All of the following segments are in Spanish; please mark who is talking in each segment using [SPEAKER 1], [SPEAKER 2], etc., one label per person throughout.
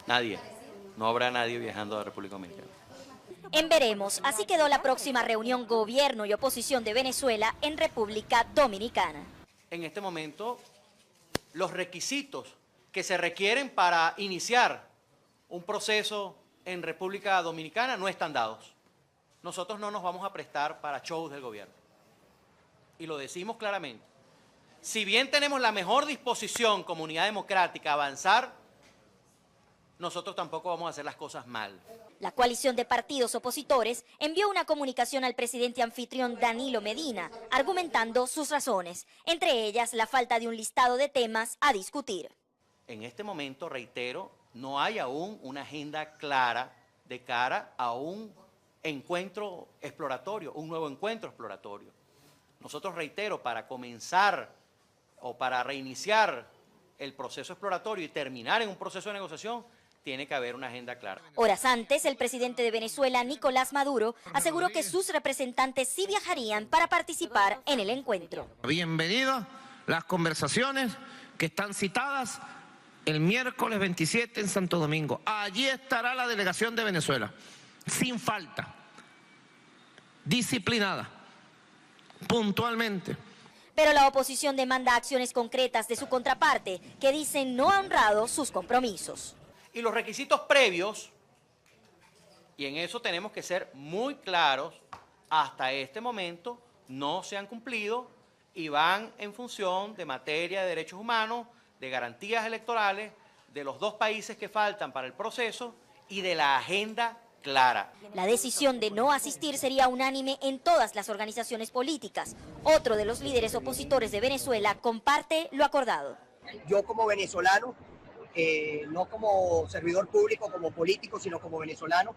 [SPEAKER 1] Nadie. No habrá nadie viajando a la República Dominicana.
[SPEAKER 2] En veremos, así quedó la próxima reunión gobierno y oposición de Venezuela en República Dominicana.
[SPEAKER 1] En este momento, los requisitos que se requieren para iniciar un proceso en República Dominicana no están dados. Nosotros no nos vamos a prestar para shows del gobierno. Y lo decimos claramente. Si bien tenemos la mejor disposición, comunidad democrática, a avanzar, nosotros tampoco vamos a hacer las cosas mal.
[SPEAKER 2] La coalición de partidos opositores envió una comunicación al presidente anfitrión Danilo Medina, argumentando sus razones, entre ellas la falta de un listado de temas a discutir.
[SPEAKER 1] En este momento, reitero, no hay aún una agenda clara de cara a un encuentro exploratorio, un nuevo encuentro exploratorio. Nosotros, reitero, para comenzar o para reiniciar el proceso exploratorio y terminar en un proceso de negociación, tiene que haber una agenda clara.
[SPEAKER 2] Horas antes, el presidente de Venezuela, Nicolás Maduro, aseguró que sus representantes sí viajarían para participar en el encuentro.
[SPEAKER 3] Bienvenidas las conversaciones que están citadas el miércoles 27 en Santo Domingo. Allí estará la delegación de Venezuela, sin falta, disciplinada, puntualmente.
[SPEAKER 2] Pero la oposición demanda acciones concretas de su contraparte, que dicen no ha honrado sus compromisos.
[SPEAKER 1] Y los requisitos previos, y en eso tenemos que ser muy claros, hasta este momento no se han cumplido y van en función de materia de derechos humanos, de garantías electorales, de los dos países que faltan para el proceso y de la agenda clara.
[SPEAKER 2] La decisión de no asistir sería unánime en todas las organizaciones políticas. Otro de los líderes opositores de Venezuela comparte lo acordado.
[SPEAKER 4] Yo como venezolano, no como servidor público, como político, sino como venezolano,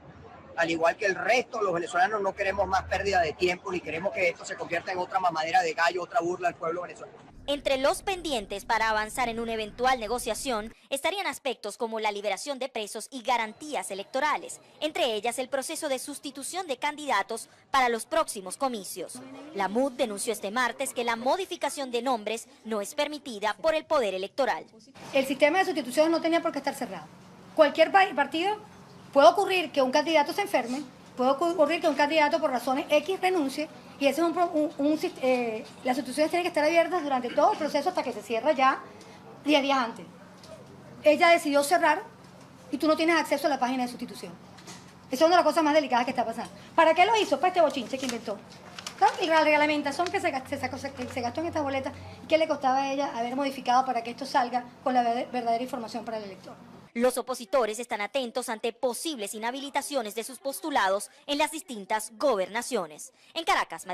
[SPEAKER 4] al igual que el resto, los venezolanos no queremos más pérdida de tiempo ni queremos que esto se convierta en otra mamadera de gallo, otra burla al pueblo venezolano.
[SPEAKER 2] Entre los pendientes para avanzar en una eventual negociación estarían aspectos como la liberación de presos y garantías electorales, entre ellas el proceso de sustitución de candidatos para los próximos comicios. La MUD denunció este martes que la modificación de nombres no es permitida por el Poder Electoral.
[SPEAKER 5] El sistema de sustituciones no tenía por qué estar cerrado. Cualquier partido, puede ocurrir que un candidato se enferme, puede ocurrir que un candidato por razones X renuncie, y ese es las sustituciones tienen que estar abiertas durante todo el proceso hasta que se cierra ya 10 días antes. Ella decidió cerrar y tú no tienes acceso a la página de sustitución. Esa es una de las cosas más delicadas que está pasando. ¿Para qué lo hizo? Para este bochinche que inventó. Y la reglamentación que se gastó en estas boletas, ¿qué le costaba a ella haber modificado para que esto salga con la verdadera información para el elector?
[SPEAKER 2] Los opositores están atentos ante posibles inhabilitaciones de sus postulados en las distintas gobernaciones. En Caracas,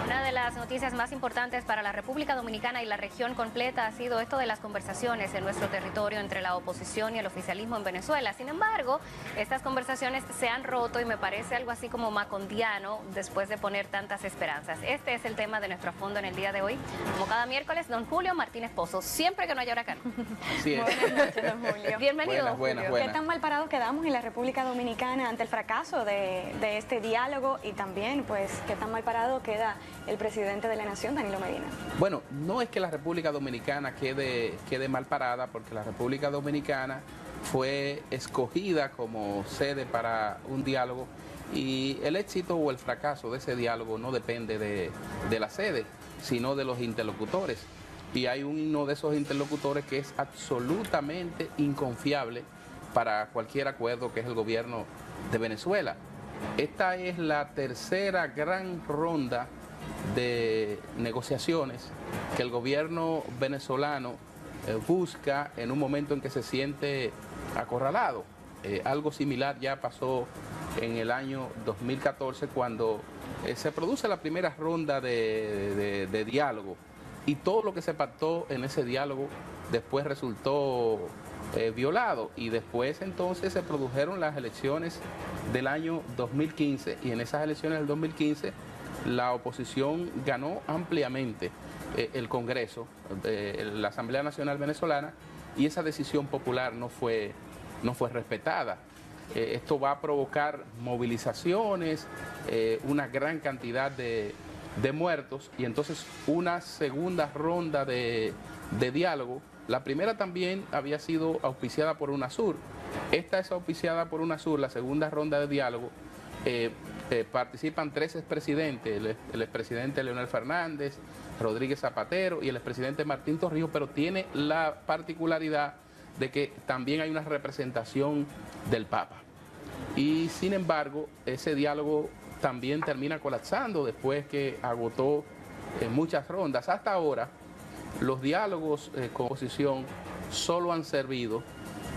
[SPEAKER 6] una de las noticias más importantes para la República Dominicana y la región completa ha sido esto de las conversaciones en nuestro territorio entre la oposición y el oficialismo en Venezuela. Sin embargo, estas conversaciones se han roto y me parece algo así como macondiano después de poner tantas esperanzas. Este es el tema de nuestro fondo en el día de hoy. Como cada miércoles, don Julio Martínez Pozo, siempre que no haya huracán.
[SPEAKER 7] Así es.
[SPEAKER 6] Buenas noches, don Julio. Bienvenido.
[SPEAKER 7] Buenas.
[SPEAKER 8] ¿Qué tan mal parados quedamos en la República Dominicana ante el fracaso de este diálogo y también, pues, qué tan mal parado queda el presidente de la Nación, Danilo Medina?
[SPEAKER 7] Bueno, no es que la República Dominicana quede mal parada, porque la República Dominicana fue escogida como sede para un diálogo y el éxito o el fracaso de ese diálogo no depende de la sede, sino de los interlocutores. Y hay uno de esos interlocutores que es absolutamente inconfiable para cualquier acuerdo, que es el gobierno de Venezuela. Esta es la tercera gran ronda de negociaciones que el gobierno venezolano busca en un momento en que se siente acorralado. Algo similar ya pasó en el año 2014 cuando se produce la primera ronda de diálogo. Y todo lo que se pactó en ese diálogo después resultó violado y después entonces se produjeron las elecciones del año 2015 y en esas elecciones del 2015 la oposición ganó ampliamente el Congreso, la Asamblea Nacional Venezolana, y esa decisión popular no fue respetada. Esto va a provocar movilizaciones, una gran cantidad de muertos y entonces una segunda ronda de diálogo. La primera también había sido auspiciada por UNASUR Esta es auspiciada por UNASUR, la segunda ronda de diálogo. Participan 3 expresidentes, el expresidente Leonel Fernández, Rodríguez Zapatero y el expresidente Martín Torrijos, pero tiene la particularidad de que también hay una representación del Papa. Y sin embargo, ese diálogo también termina colapsando después que agotó muchas rondas. Hasta ahora, los diálogos con oposición solo han servido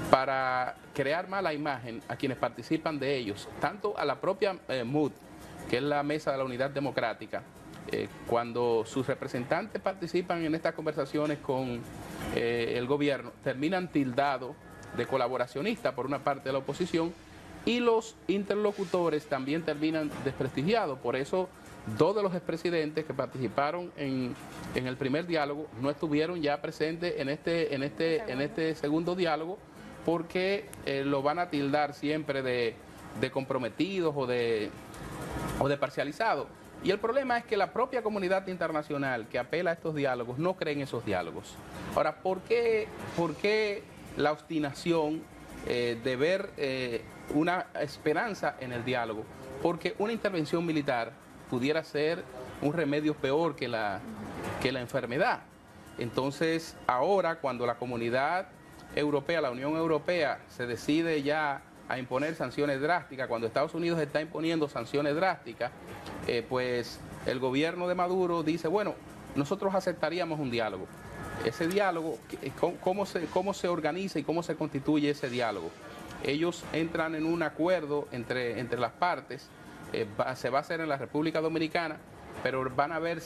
[SPEAKER 7] para crear mala imagen a quienes participan de ellos, tanto a la propia MUD, que es la Mesa de la Unidad Democrática, cuando sus representantes participan en estas conversaciones con el gobierno, terminan tildados de colaboracionistas por una parte de la oposición, y los interlocutores también terminan desprestigiados. Por eso, 2 de los expresidentes que participaron en el primer diálogo no estuvieron ya presentes en este segundo diálogo, porque lo van a tildar siempre de comprometidos o de parcializados. Y el problema es que la propia comunidad internacional que apela a estos diálogos no cree en esos diálogos. Ahora, ¿por qué la obstinación de ver una esperanza en el diálogo? Porque una intervención militar pudiera ser un remedio peor que la enfermedad. Entonces, ahora cuando la comunidad europea, la Unión Europea, se decide ya a imponer sanciones drásticas, cuando Estados Unidos está imponiendo sanciones drásticas, pues el gobierno de Maduro dice, bueno, nosotros aceptaríamos un diálogo. Ese diálogo, ¿cómo se organiza y cómo se constituye ese diálogo? Ellos entran en un acuerdo entre las partes, se va a hacer en la República Dominicana, pero van a haber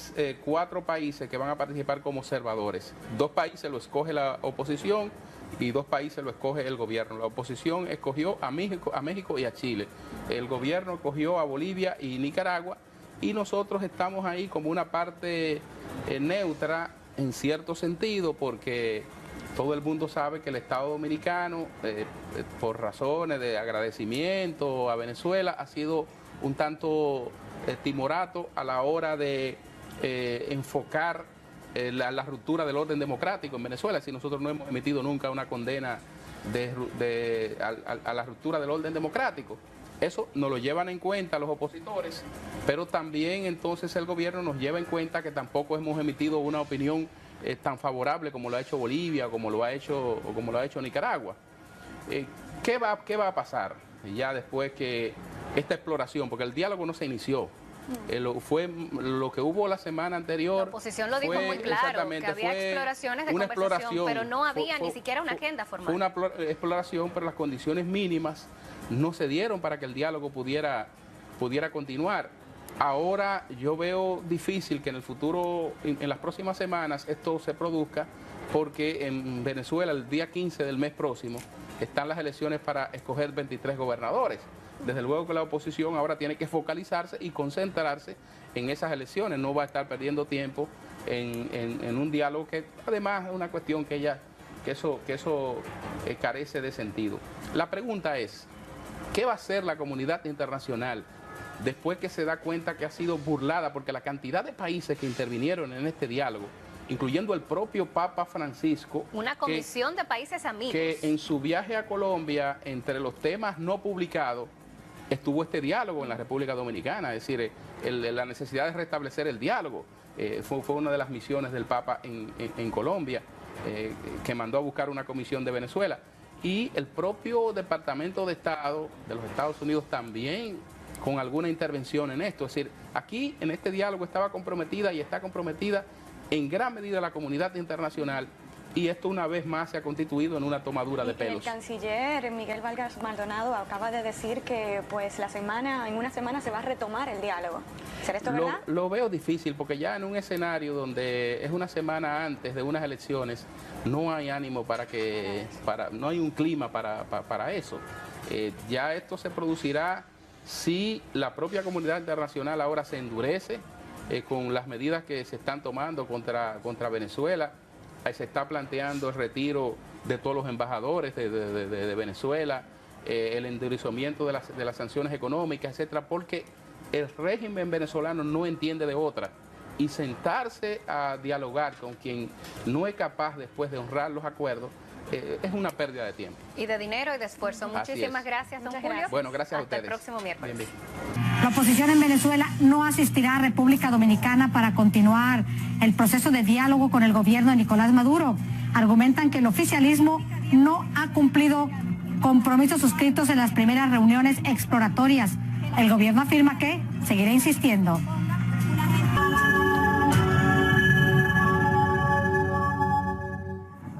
[SPEAKER 7] 4 países que van a participar como observadores. 2 países lo escoge la oposición y 2 países lo escoge el gobierno. La oposición escogió a México y a Chile. El gobierno escogió a Bolivia y Nicaragua, y nosotros estamos ahí como una parte neutra en cierto sentido, porque todo el mundo sabe que el Estado Dominicano, por razones de agradecimiento a Venezuela, ha sido un tanto timorato a la hora de enfocar la ruptura del orden democrático en Venezuela. Si nosotros no hemos emitido nunca una condena a la ruptura del orden democrático. Eso nos lo llevan en cuenta los opositores, pero también entonces el gobierno nos lleva en cuenta que tampoco hemos emitido una opinión tan favorable como lo ha hecho Bolivia, como lo ha hecho Nicaragua. ¿Qué va a pasar ya después que esta exploración? Porque el diálogo no se inició. Fue lo que hubo la semana anterior.
[SPEAKER 6] La oposición lo dijo muy claro, que había exploraciones de conversación, pero no había ni siquiera una agenda formal.
[SPEAKER 7] Fue una exploración, pero las condiciones mínimas no se dieron para que el diálogo pudiera continuar. Ahora yo veo difícil que en el futuro, en las próximas semanas, esto se produzca, porque en Venezuela el día 15 del mes próximo están las elecciones para escoger 23 gobernadores. Desde luego que la oposición ahora tiene que focalizarse y concentrarse en esas elecciones, no va a estar perdiendo tiempo en un diálogo que además es una cuestión que eso carece de sentido. La pregunta es, ¿qué va a hacer la comunidad internacional después que se da cuenta que ha sido burlada? Porque la cantidad de países que intervinieron en este diálogo, incluyendo el propio Papa Francisco,
[SPEAKER 6] una comisión de países amigos,
[SPEAKER 7] que en su viaje a Colombia, entre los temas no publicados, estuvo este diálogo en la República Dominicana, es decir, la necesidad de restablecer el diálogo. Fue una de las misiones del Papa en Colombia, que mandó a buscar una comisión de Venezuela. Y el propio Departamento de Estado de los Estados Unidos también con alguna intervención en esto. Es decir, aquí en este diálogo estaba comprometida y está comprometida en gran medida la comunidad internacional, y esto una vez más se ha constituido en una tomadura de pelos.
[SPEAKER 8] El canciller Miguel Vargas Maldonado acaba de decir que pues en una semana se va a retomar el diálogo. ¿Será esto verdad?
[SPEAKER 7] Lo veo difícil, porque ya en un escenario donde es una semana antes de unas elecciones, no hay ánimo no hay un clima para eso. Ya esto se producirá si la propia comunidad internacional ahora se endurece con las medidas que se están tomando contra Venezuela. Se está planteando el retiro de todos los embajadores de Venezuela, el endurecimiento de las sanciones económicas, etcétera, porque el régimen venezolano no entiende de otra. Y sentarse a dialogar con quien no es capaz, después de honrar los acuerdos, es una pérdida de tiempo.
[SPEAKER 6] Y de dinero y de esfuerzo. Muchísimas gracias, don Julio.
[SPEAKER 7] Bueno, gracias a ustedes.
[SPEAKER 6] Hasta el próximo miércoles.
[SPEAKER 7] Bien.
[SPEAKER 9] La oposición en Venezuela no asistirá a República Dominicana para continuar el proceso de diálogo con el gobierno de Nicolás Maduro. Argumentan que el oficialismo no ha cumplido compromisos suscritos en las primeras reuniones exploratorias. El gobierno afirma que seguirá insistiendo.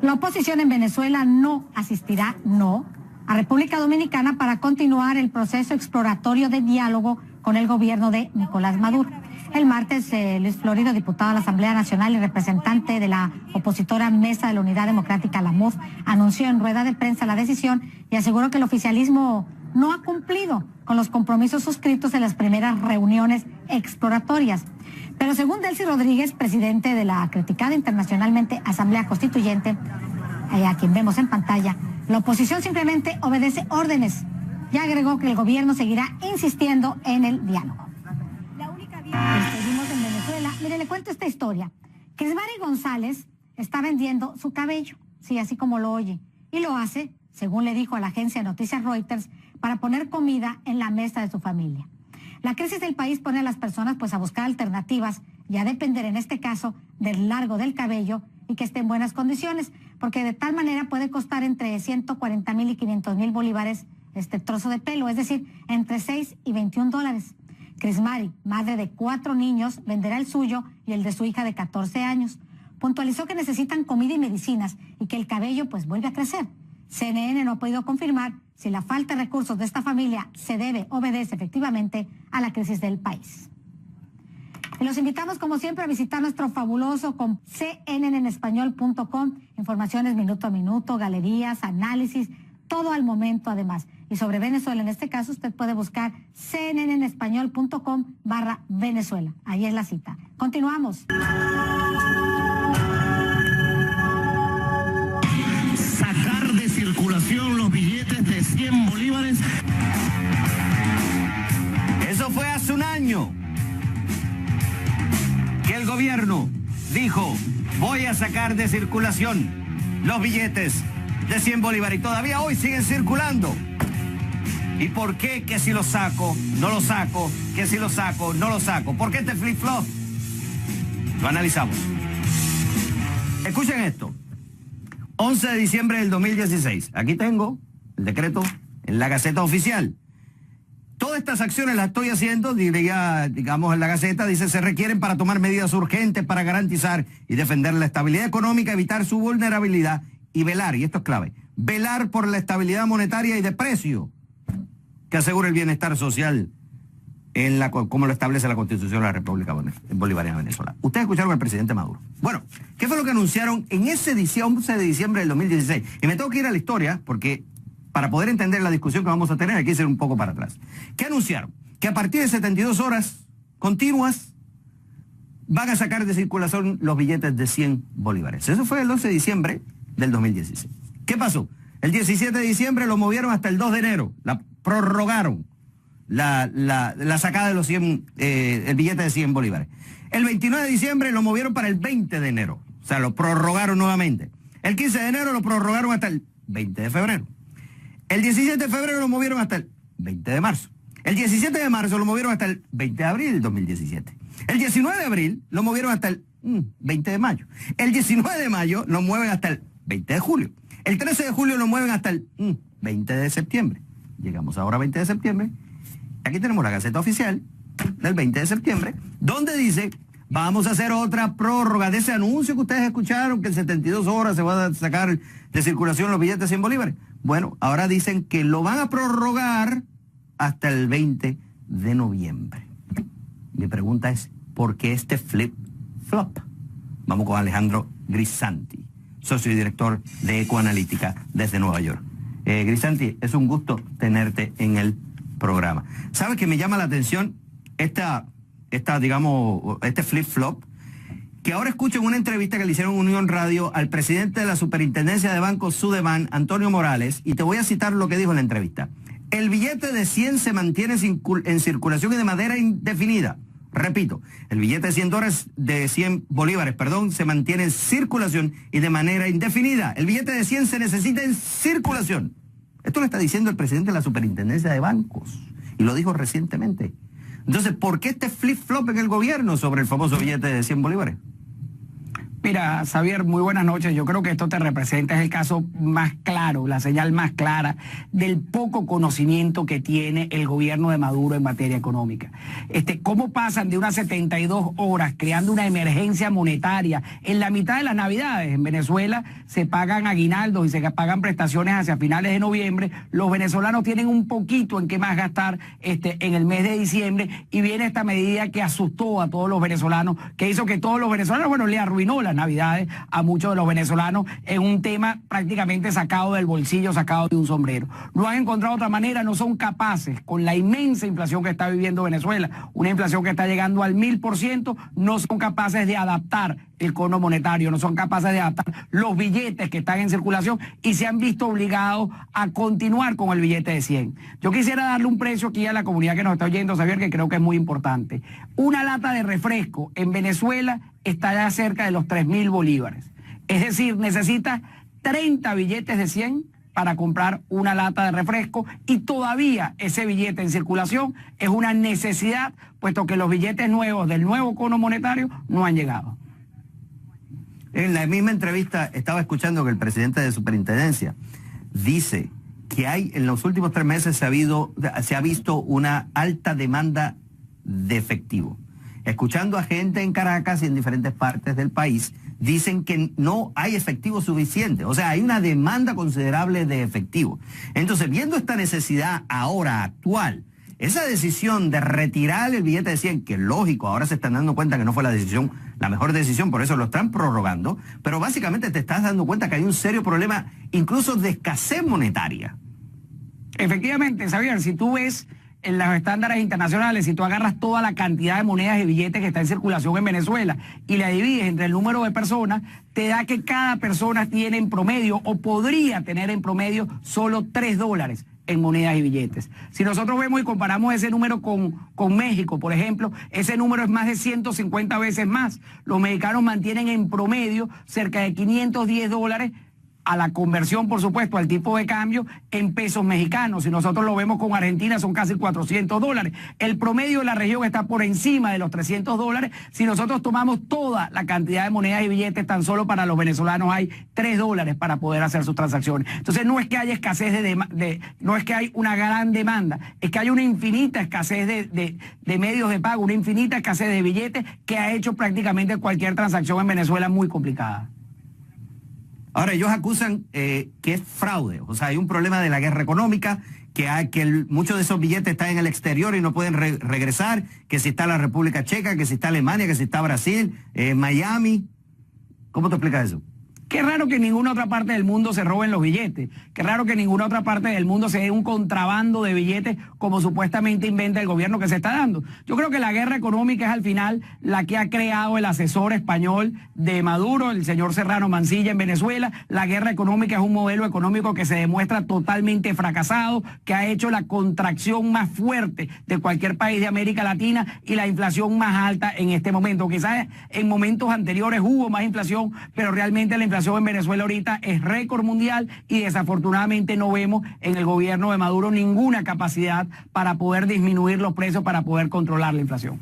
[SPEAKER 9] La oposición en Venezuela no asistirá, a República Dominicana para continuar el proceso exploratorio de diálogo con el gobierno de Nicolás Maduro. El martes, Luis Florido, diputado de la Asamblea Nacional y representante de la opositora Mesa de la Unidad Democrática, la MUD, anunció en rueda de prensa la decisión y aseguró que el oficialismo no ha cumplido con los compromisos suscritos en las primeras reuniones exploratorias. Pero según Delcy Rodríguez, presidente de la criticada internacionalmente Asamblea Constituyente, a quien vemos en pantalla, la oposición simplemente obedece órdenes. Ya agregó que el gobierno seguirá insistiendo en el diálogo. Seguimos en Venezuela. Mire, le cuento esta historia. Crismari González está vendiendo su cabello, sí, así como lo oye, y lo hace, según le dijo a la agencia de noticias Reuters, para poner comida en la mesa de su familia. La crisis del país pone a las personas pues a buscar alternativas y a depender en este caso del largo del cabello y que esté en buenas condiciones, porque de tal manera puede costar entre 140,000 y 500,000 bolívares este trozo de pelo, es decir, entre 6 y 21 dólares. Crismari, madre de 4 niños, venderá el suyo y el de su hija de 14 años. Puntualizó que necesitan comida y medicinas y que el cabello pues vuelve a crecer. CNN no ha podido confirmar si la falta de recursos de esta familia obedece efectivamente a la crisis del país. Y los invitamos, como siempre, a visitar nuestro fabuloso con cnnespañol.com. Informaciones minuto a minuto, galerías, análisis, todo al momento además. Y sobre Venezuela, en este caso, usted puede buscar cnnespañol.com/Venezuela. Ahí es la cita. Continuamos.
[SPEAKER 3] Sacar de circulación los billetes de 100 bolívares.
[SPEAKER 10] Eso fue hace un año que el gobierno dijo, voy a sacar de circulación los billetes de 100 bolívares y todavía hoy siguen circulando. ¿Y por qué que si los saco, no los saco, que si los saco, no los saco? ¿Por qué este flip-flop? Lo analizamos. Escuchen esto. 11 de diciembre del 2016. Aquí tengo el decreto en la Gaceta Oficial. Todas estas acciones las estoy haciendo, diría, digamos, en la Gaceta, dice, se requieren para tomar medidas urgentes para garantizar y defender la estabilidad económica, evitar su vulnerabilidad y velar, y esto es clave, velar por la estabilidad monetaria y de precio que asegure el bienestar social como lo establece la Constitución de la República Bolivariana de Venezuela. Ustedes escucharon al presidente Maduro. Bueno, ¿qué fue lo que anunciaron en ese 11 de diciembre del 2016? Y me tengo que ir a la historia porque para poder entender la discusión que vamos a tener hay que ir un poco para atrás. ¿Qué anunciaron? Que a partir de 72 horas continuas van a sacar de circulación los billetes de 100 bolívares. Eso fue el 11 de diciembre del 2016. ¿Qué pasó? El 17 de diciembre lo movieron hasta el 2 de enero. Prorrogaron la sacada de los 100, el billete de 100 bolívares. El 29 de diciembre lo movieron para el 20 de enero. O sea, lo prorrogaron nuevamente. El 15 de enero lo prorrogaron hasta el 20 de febrero. El 17 de febrero lo movieron hasta el 20 de marzo. El 17 de marzo lo movieron hasta el 20 de abril del 2017. El 19 de abril lo movieron hasta el 20 de mayo. El 19 de mayo lo mueven hasta el 20 de julio. El 13 de julio lo mueven hasta el 20 de septiembre. Llegamos ahora a 20 de septiembre. Aquí tenemos la Gaceta Oficial del 20 de septiembre, donde dice, vamos a hacer otra prórroga de ese anuncio que ustedes escucharon, que en 72 horas se van a sacar de circulación los billetes de 100 bolívares. Bueno, ahora dicen que lo van a prorrogar hasta el 20 de noviembre. Mi pregunta es, ¿por qué este flip-flop? Vamos con Alejandro Grisanti, socio y director de Ecoanalítica desde Nueva York. Grisanti, es un gusto tenerte en el programa. ¿Sabes que me llama la atención este flip-flop? Que ahora escucho en una entrevista que le hicieron en Unión Radio al presidente de la Superintendencia de Bancos Sudeban, Antonio Morales, y te voy a citar lo que dijo en la entrevista. El billete de 100 se mantiene en circulación y de manera indefinida. Repito, el billete de 100 bolívares, se mantiene en circulación y de manera indefinida. El billete de 100 se necesita en circulación. Esto lo está diciendo el presidente de la Superintendencia de Bancos y lo dijo recientemente. Entonces, ¿por qué este flip-flop en el gobierno sobre el famoso billete de 100 bolívares?
[SPEAKER 11] Mira, Xavier, muy buenas noches. Yo creo que esto te representa, es el caso más claro, la señal más clara del poco conocimiento que tiene el gobierno de Maduro en materia económica. ¿Cómo pasan de unas 72 horas creando una emergencia monetaria en la mitad de las Navidades? En Venezuela se pagan aguinaldos y se pagan prestaciones hacia finales de noviembre. Los venezolanos tienen un poquito en qué más gastar en el mes de diciembre y viene esta medida que asustó a todos los venezolanos, que hizo que todos los venezolanos, le arruinó las Navidades a muchos de los venezolanos en un tema prácticamente sacado del bolsillo, sacado de un sombrero. No han encontrado otra manera, no son capaces, con la inmensa inflación que está viviendo Venezuela, una inflación que está llegando al 1000%, no son capaces de adaptar el cono monetario, no son capaces de adaptar los billetes que están en circulación y se han visto obligados a continuar con el billete de 100. Yo quisiera darle un precio aquí a la comunidad que nos está oyendo, Xavier, que creo que es muy importante. Una lata de refresco en Venezuela está ya cerca de los 3.000 bolívares. Es decir, necesita 30 billetes de 100 para comprar una lata de refresco y todavía ese billete en circulación es una necesidad, puesto que los billetes nuevos del nuevo cono monetario no han llegado.
[SPEAKER 10] En la misma entrevista estaba escuchando que el presidente de Superintendencia dice que en los últimos 3 meses se ha visto una alta demanda de efectivo. Escuchando a gente en Caracas y en diferentes partes del país, dicen que no hay efectivo suficiente. O sea, hay una demanda considerable de efectivo. Entonces, viendo esta necesidad ahora actual, esa decisión de retirar el billete de 100, que es lógico, ahora se están dando cuenta que no fue la mejor decisión, por eso lo están prorrogando, pero básicamente te estás dando cuenta que hay un serio problema incluso de escasez monetaria.
[SPEAKER 11] Efectivamente, Xavier, si tú ves en los estándares internacionales, si tú agarras toda la cantidad de monedas y billetes que está en circulación en Venezuela y la divides entre el número de personas, te da que cada persona tiene en promedio o podría tener en promedio solo $3 en monedas y billetes. Si nosotros vemos y comparamos ese número con México, por ejemplo, ese número es más de 150 veces más. Los mexicanos mantienen en promedio cerca de $510 a la conversión, por supuesto, al tipo de cambio en pesos mexicanos. Si nosotros lo vemos con Argentina, son casi $400. El promedio de la región está por encima de los $300. Si nosotros tomamos toda la cantidad de monedas y billetes, tan solo para los venezolanos hay $3 para poder hacer sus transacciones. Entonces, no es que haya escasez no es que hay una gran demanda, es que hay una infinita escasez de medios de pago, una infinita escasez de billetes que ha hecho prácticamente cualquier transacción en Venezuela muy complicada.
[SPEAKER 10] Ahora, ellos acusan que es fraude, o sea, hay un problema de la guerra económica, muchos de esos billetes están en el exterior y no pueden regresar, que si está la República Checa, que si está Alemania, que si está Brasil, Miami. ¿Cómo te explicas eso?
[SPEAKER 11] Qué raro que en ninguna otra parte del mundo se roben los billetes. Qué raro que en ninguna otra parte del mundo se dé un contrabando de billetes como supuestamente inventa el gobierno que se está dando. Yo creo que la guerra económica es al final la que ha creado el asesor español de Maduro, el señor Serrano Mansilla en Venezuela. La guerra económica es un modelo económico que se demuestra totalmente fracasado, que ha hecho la contracción más fuerte de cualquier país de América Latina y la inflación más alta en este momento. Quizás en momentos anteriores hubo más inflación, pero realmente la inflación en Venezuela ahorita es récord mundial y desafortunadamente no vemos en el gobierno de Maduro ninguna capacidad para poder disminuir los precios, para poder controlar la inflación.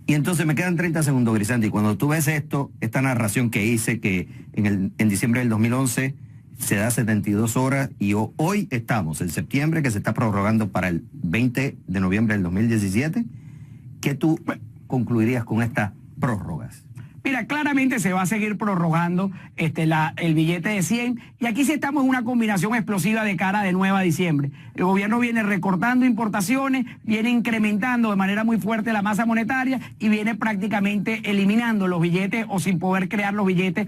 [SPEAKER 10] Y entonces me quedan 30 segundos, Grisanti. Cuando tú ves esta narración que hice, que en diciembre del 2011 se da 72 horas y hoy estamos en septiembre, que se está prorrogando para el 20 de noviembre del 2017, ¿qué tú concluirías con estas prórrogas?
[SPEAKER 11] Mira, claramente se va a seguir prorrogando el billete de 100 y aquí sí estamos en una combinación explosiva de cara de nuevo a diciembre. El gobierno viene recortando importaciones, viene incrementando de manera muy fuerte la masa monetaria y viene prácticamente eliminando los billetes o sin poder crear los billetes